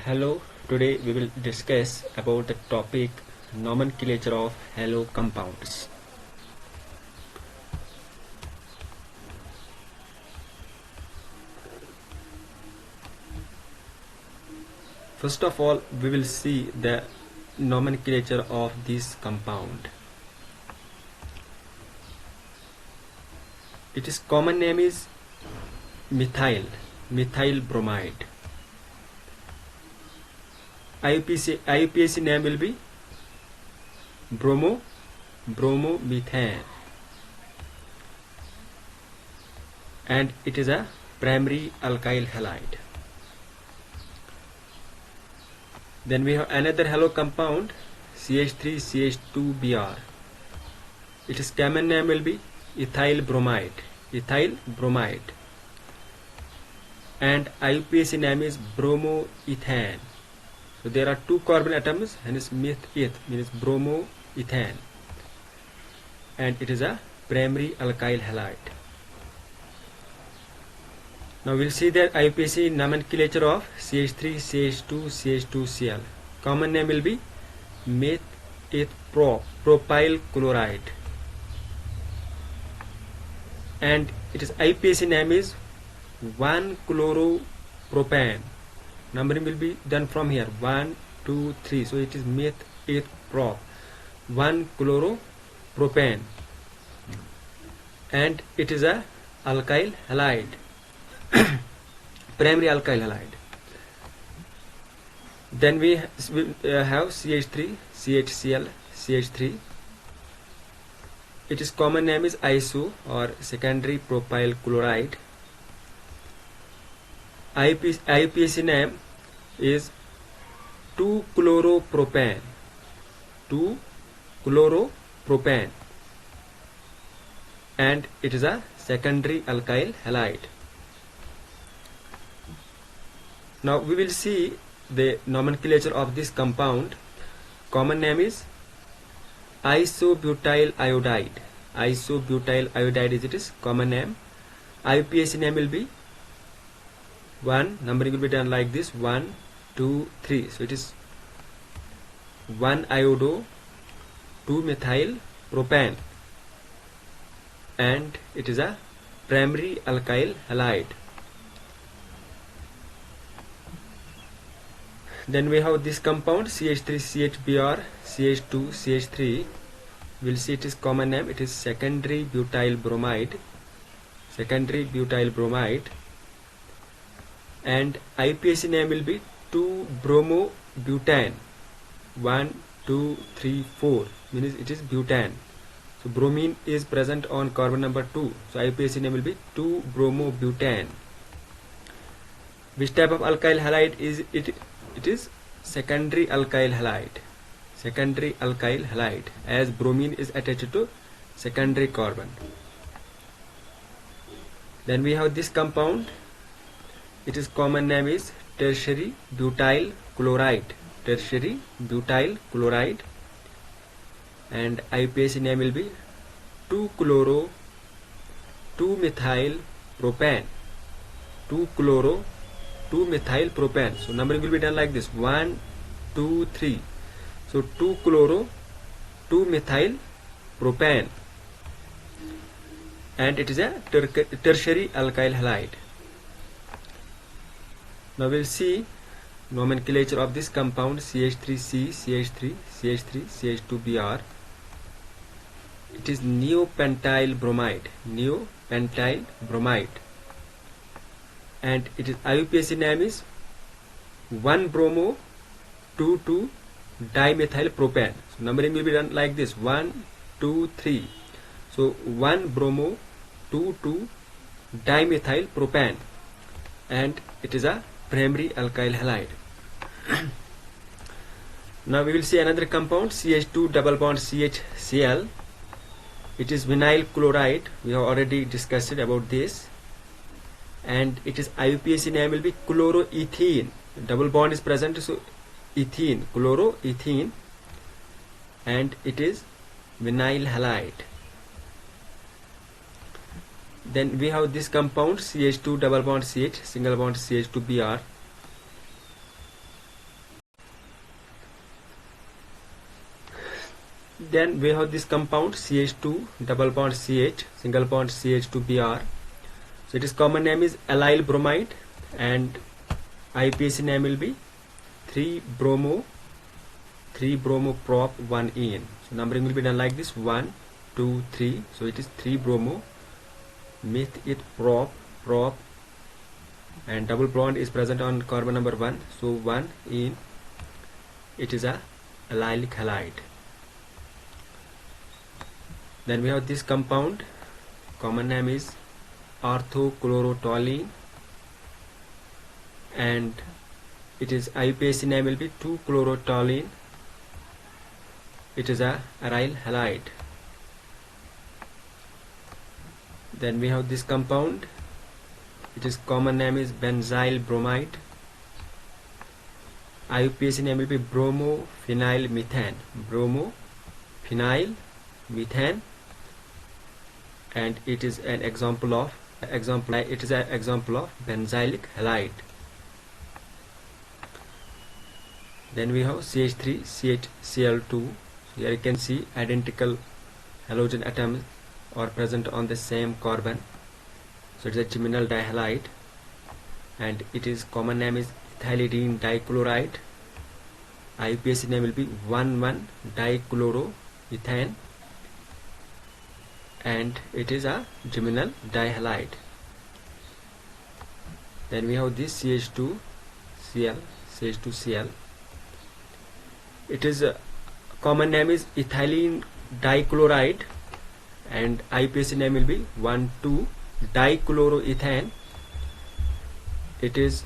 Hello, today we will discuss about the topic nomenclature of halo compounds. First of all, we will see the nomenclature of this compound. Its common name is methyl bromide. IUPAC name will be bromomethane, and it is a primary alkyl halide. Then we have another halo compound CH3CH2Br. Its common name will be ethyl bromide, and IUPAC name is bromoethane. So there are two carbon atoms, and it's meth means bromoethane, and it is a primary alkyl halide. Now we'll see the IUPAC nomenclature of CH3CH2CH2Cl. Common name will be meth-propyl chloride, and its IUPAC name is 1-chloropropane. Numbering will be done from here 1, 2, 3. So it is meth-prop 1-chloropropane, and it is a alkyl halide, primary alkyl halide. Then we have CH3CHCl, CH3. Its common name is iso or secondary propyl chloride. IUPAC name is 2-chloropropane, and it is a secondary alkyl halide. Now we will see the nomenclature of this compound. Common name is isobutyl iodide. Isobutyl iodide is its common name. IUPAC name will be 1. Numbering will be done like this 1, 2, 3. So it is 1-iodo 2-methyl propane, and it is a primary alkyl halide. Then we have this compound CH3CHBr, CH2CH3. We'll see its common name. It is secondary butyl bromide, and IUPAC name will be 2-bromobutane. 1, 2, 3, 4 means it is butane. So bromine is present on carbon number 2. So IUPAC name will be 2-bromobutane. Which type of alkyl halide is it? It is secondary alkyl halide. As bromine is attached to secondary carbon. Then we have this compound. Its common name is tertiary butyl chloride, and IUPAC name will be 2-chloro 2-methyl propane, 2-chloro 2-methyl propane. So numbering will be done like this 1, 2, 3. So 2-chloro 2-methyl propane, and it is a tertiary alkyl halide. Now we'll see nomenclature of this compound CH3C, CH3, CH2Br. It is neopentyl bromide, and its IUPAC name is 1-bromo 2,2-dimethyl propane. So numbering will be done like this 1, 2, 3. So 1-bromo 2,2-dimethyl propane, and it is a primary alkyl halide. Now we will see another compound CH2 double bond CHCl. It is vinyl chloride. We have already discussed about this, and it is IUPAC name will be chloroethene. Double bond is present, so ethene, chloroethene, and it is vinyl halide. Then we have this compound CH2 double bond CH single bond CH2Br. Then we have this compound CH2 double bond CH single bond CH2Br. So its common name is allyl bromide and IUPAC name will be 3-bromo prop 1En. So numbering will be done like this: 1 2 3. So it is 3-bromo with it prop and double bond is present on carbon number 1, so 1 in it is a allylic halide. Then we have this compound, common name is orthochlorotoluene and it is IUPAC name will be 2-chlorotoluene. It is a aryl halide. Then we have this compound, its common name is benzyl bromide. IUPAC name will be bromophenyl methane, and it is an example of benzylic halide. Then we have CH3CHCl2. Here you can see identical halogen atoms are present on the same carbon. So it is a geminal dihalide and its common name is ethylidene dichloride. IUPAC name will be 1,1-dichloroethane and it is a geminal dihalide. Then we have this CH2Cl. It is common name is ethylene dichloride and IUPAC name will be 1,2-dichloroethane. It is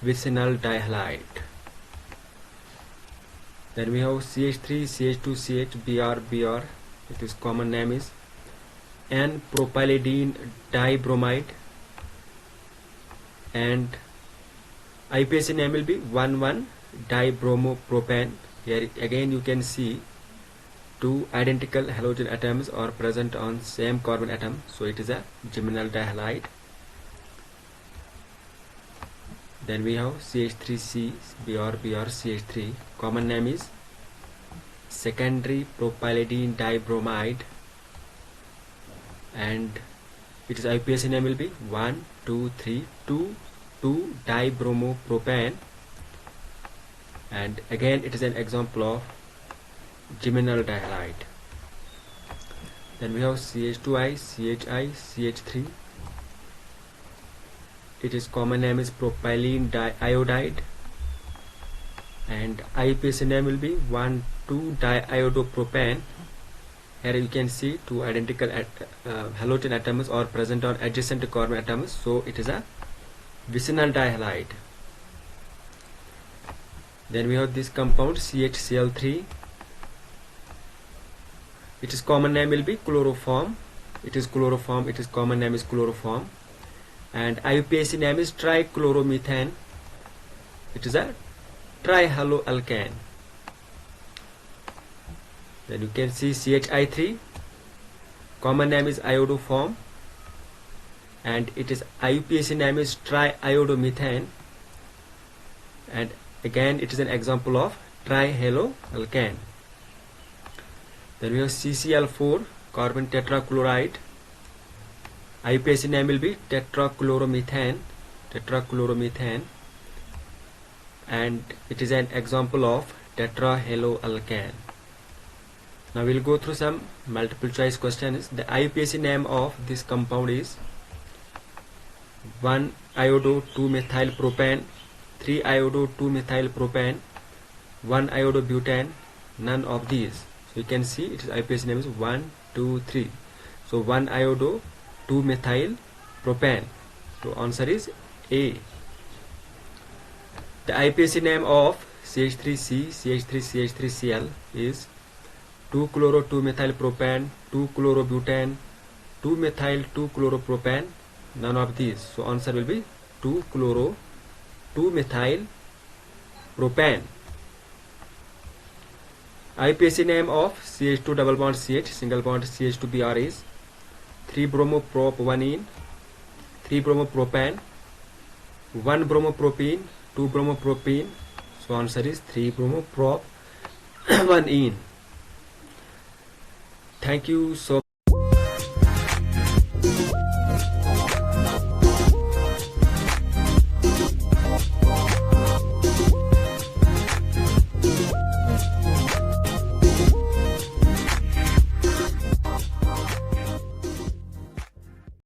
vicinal dihalide. Then we have CH3CH2CH Br. Its common name is N-propylidene dibromide and IUPAC name will be 1,1-dibromopropane. Here again you can see two identical halogen atoms are present on same carbon atom, so it is a geminal dihalide. Then we have CH3C Br CH3. Common name is secondary propylidene dibromide and its IUPAC name will be 1,2,3,2,2-dibromopropane and again it is an example of geminal dihalide. Then we have CH2I CHI CH3. Its common name is propylene diiodide and IUPAC name will be 1,2-diiodopropane. Here you can see two identical halogen atoms are present on adjacent carbon atoms, so it is a vicinal dihalide. Then we have this compound CHCl3. Its common name will be chloroform. Its common name is chloroform and IUPAC name is trichloromethane. It is a trihaloalkane. Then you can see CHI3. Common name is iodoform and its IUPAC name is triiodomethane and again it is an example of trihaloalkane. Then we have CCl4 carbon tetrachloride. IUPAC name will be tetrachloromethane and it is an example of tetrahaloalkane. Now we will go through some multiple choice questions. The IUPAC name of this compound is 1-iodo-2-methylpropane, 3-iodo-2-methylpropane, 1-iodobutane, none of these. So you can see its IUPAC name is 1, 2, 3. So 1-iodo-2-methylpropane. So answer is A. The IUPAC name of CH3C, CH3CH3Cl is 2-chloro-2-methylpropane, 2-chlorobutane, 2-methyl-2-chloropropane, none of these. So answer will be 2-chloro-2-methylpropane. IUPAC name of CH2 double bond CH single bond CH2Br is 3-bromoprop-1-ene, 3-bromopropane, 1-bromopropene, 2-bromopropene. So answer is 3-bromoprop-1-ene. Thank you so